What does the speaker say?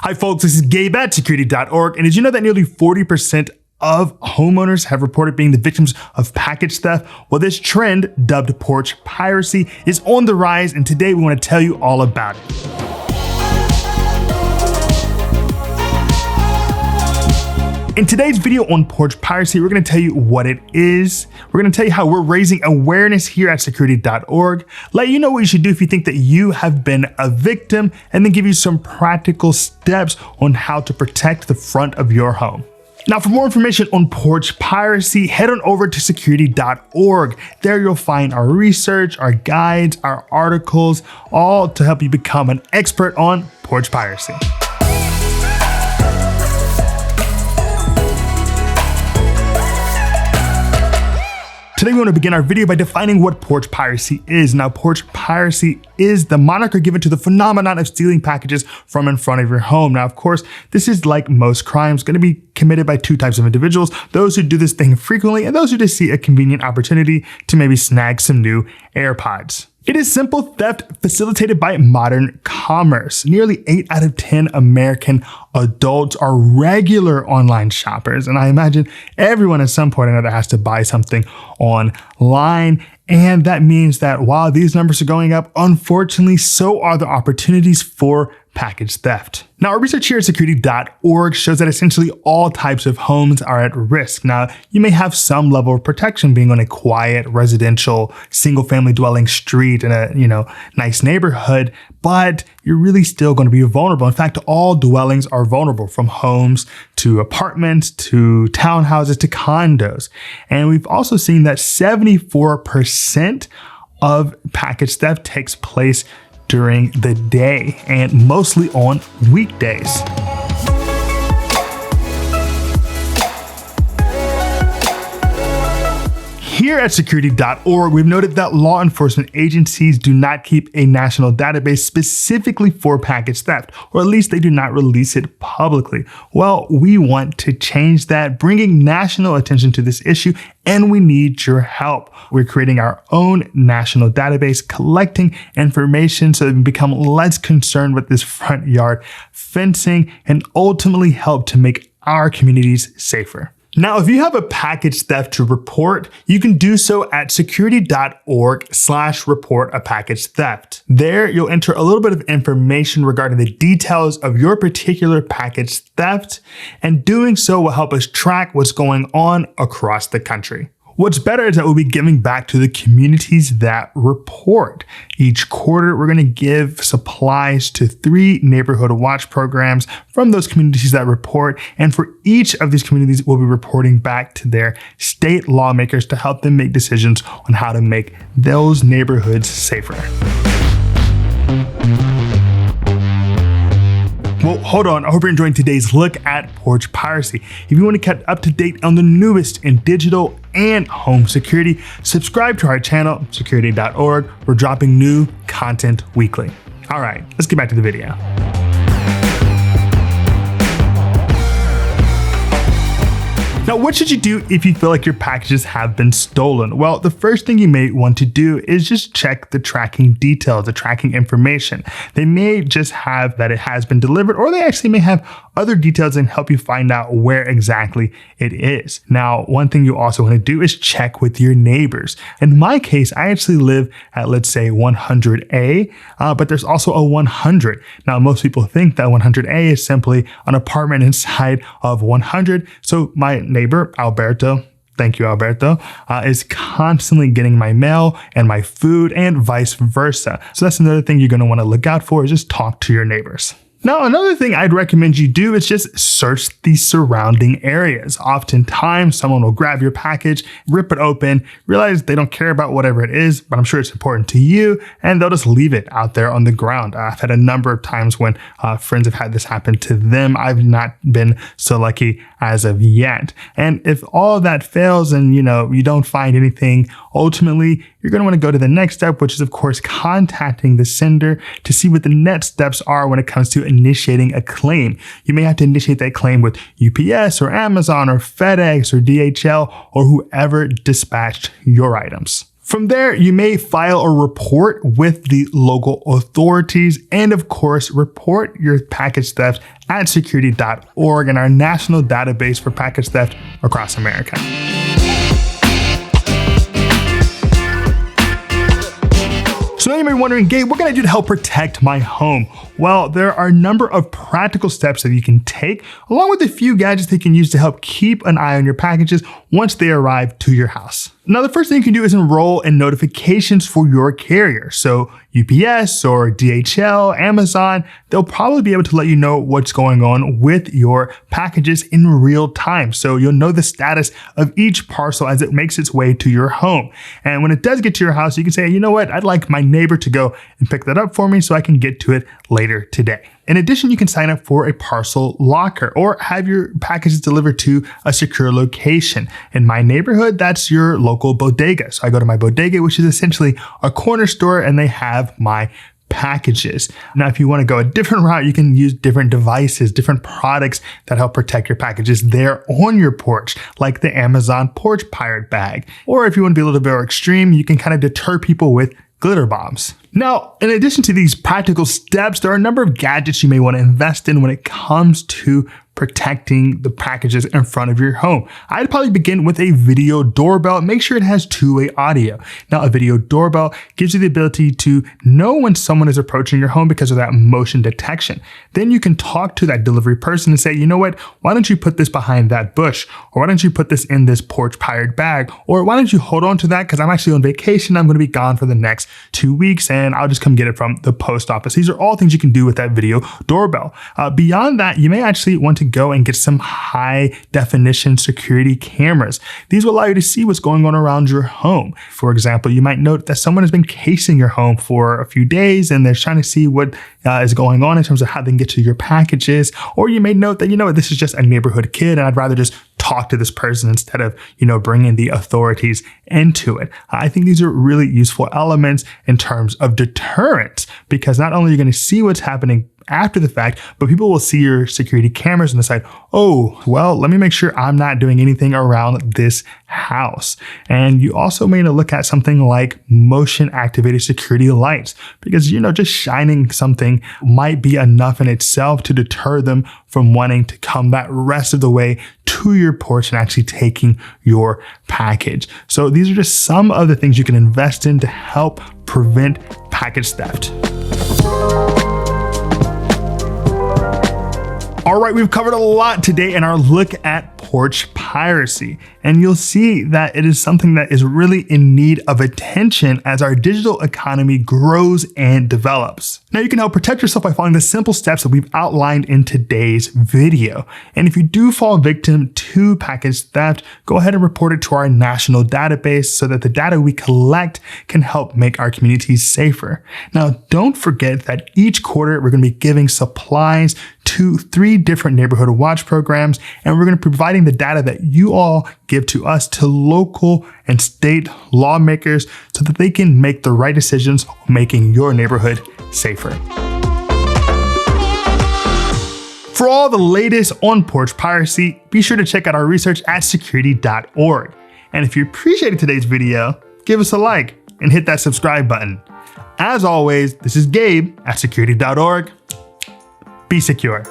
Hi folks, this is Gabe at Security.org, and did you know that nearly 40% of homeowners have reported being the victims of package theft? Well, this trend, dubbed Porch Piracy, is on the rise, and today we want to tell you all about it. In today's video on Porch Piracy, we're going to tell you what it is. We're going to tell you how we're raising awareness here at Security.org, let you know what you should do if you think that you have been a victim, and then give you some practical steps on how to protect the front of your home. Now, for more information on Porch Piracy, head on over to Security.org. There you'll find our research, our guides, our articles, all to help you become an expert on Porch Piracy. Today, we want to begin our video by defining what porch piracy is. Now, porch piracy is the moniker given to the phenomenon of stealing packages from in front of your home. Now, of course, this is like most crimes, going to be committed by two types of individuals: those who do this thing frequently and those who just see a convenient opportunity to maybe snag some new AirPods. It is simple theft facilitated by modern commerce. Nearly 8 out of 10 American adults are regular online shoppers, and I imagine everyone at some point or another has to buy something online. And that means that while these numbers are going up, unfortunately, so are the opportunities for package theft. Now, our research here at Security.org shows that essentially all types of homes are at risk. Now, you may have some level of protection being on a quiet, residential, single-family dwelling street in a, nice neighborhood, but you're really still going to be vulnerable. In fact, all dwellings are vulnerable, from homes to apartments to townhouses to condos. And we've also seen that 74% of package theft takes place during the day, and mostly on weekdays. Here at Security.org, we've noted that law enforcement agencies do not keep a national database specifically for package theft, or at least they do not release it publicly. Well, we want to change that, bringing national attention to this issue, and we need your help. We're creating our own national database, collecting information so that we can become less concerned with this front yard fencing and ultimately help to make our communities safer. Now, if you have a package theft to report, you can do so at security.org/report a package theft. There, you'll enter a little bit of information regarding the details of your particular package theft, and doing so will help us track what's going on across the country. What's better is that we'll be giving back to the communities that report. Each quarter, we're going to give supplies to 3 neighborhood watch programs from those communities that report. And for each of these communities, we'll be reporting back to their state lawmakers to help them make decisions on how to make those neighborhoods safer. Well, hold on. I hope you're enjoying today's look at porch piracy. If you want to get up to date on the newest in digital and home security, subscribe to our channel, Security.org. We're dropping new content weekly. All right, let's get back to the video. Now, what should you do if you feel like your packages have been stolen? Well, the first thing you may want to do is just check the tracking details, the tracking information. They may just have that it has been delivered, or they actually may have other details and help you find out where exactly it is. Now, one thing you also want to do is check with your neighbors. In my case, I actually live at, let's say, 100A, but there's also a 100. Now, most people think that 100A is simply an apartment inside of 100. So my neighbor, Alberto, thank you, Alberto, is constantly getting my mail and my food and vice versa. So that's another thing you're going to want to look out for, is just talk to your neighbors. Now, another thing I'd recommend you do is just search the surrounding areas. Oftentimes, someone will grab your package, rip it open, realize they don't care about whatever it is, but I'm sure it's important to you, and they'll just leave it out there on the ground. I've had a number of times when friends have had this happen to them. I've not been so lucky as of yet. And if all of that fails and, you don't find anything, ultimately, you're going to want to go to the next step, which is, of course, contacting the sender to see what the next steps are when it comes to initiating a claim. You may have to initiate that claim with UPS or Amazon or FedEx or DHL or whoever dispatched your items. From there, you may file a report with the local authorities and, of course, report your package theft at Security.org and our national database for package theft across America. So now you may be wondering, Gabe, what can I do to help protect my home? Well, there are a number of practical steps that you can take, along with a few gadgets that you can use to help keep an eye on your packages once they arrive to your house. Now, the first thing you can do is enroll in notifications for your carrier. So UPS or DHL, Amazon, they'll probably be able to let you know what's going on with your packages in real time. So you'll know the status of each parcel as it makes its way to your home. And when it does get to your house, you can say, you know what, I'd like my neighbor to go and pick that up for me so I can get to it later today. In addition, you can sign up for a parcel locker or have your packages delivered to a secure location. In my neighborhood, that's your local bodega. So I go to my bodega, which is essentially a corner store, and they have my packages. Now, if you want to go a different route, you can use different devices, different products that help protect your packages there on your porch, like the Amazon Porch Pirate bag. Or if you want to be a little bit more extreme, you can kind of deter people with glitter bombs. Now, in addition to these practical steps, there are a number of gadgets you may want to invest in when it comes to protecting the packages in front of your home. I'd probably begin with a video doorbell. Make sure it has two-way audio. Now, a video doorbell gives you the ability to know when someone is approaching your home because of that motion detection. Then you can talk to that delivery person and say, you know what, why don't you put this behind that bush? Or why don't you put this in this Porch Pirate bag? Or why don't you hold on to that because I'm actually on vacation. I'm going to be gone for the next 2 weeks and I'll just come get it from the post office. These are all things you can do with that video doorbell. Beyond that, you may actually want to go and get some high definition security cameras. These will allow you to see what's going on around your home. For example, you might note that someone has been casing your home for a few days and they're trying to see what is going on in terms of how they can get to your packages. Or you may note that, you know what, this is just a neighborhood kid and I'd rather just talk to this person instead of, bringing the authorities into it. I think these are really useful elements in terms of deterrence because not only are you going to see what's happening after the fact, but people will see your security cameras and decide, oh, well, let me make sure I'm not doing anything around this house. And you also may look at something like motion activated security lights because, just shining something might be enough in itself to deter them from wanting to come that rest of the way to your porch and actually taking your package. So these are just some of the things you can invest in to help prevent package theft. All right, we've covered a lot today in our look at porch piracy, and you'll see that it is something that is really in need of attention as our digital economy grows and develops. Now, you can help protect yourself by following the simple steps that we've outlined in today's video. And if you do fall victim to package theft, go ahead and report it to our national database so that the data we collect can help make our communities safer. Now, don't forget that each quarter we're going to be giving supplies to 3 different neighborhood watch programs, and we're going to be providing the data that you all give to us to local and state lawmakers so that they can make the right decisions making your neighborhood safer. For all the latest on porch piracy, be sure to check out our research at Security.org. And if you appreciated today's video, give us a like and hit that subscribe button. As always, this is Gabe at Security.org. Be secure.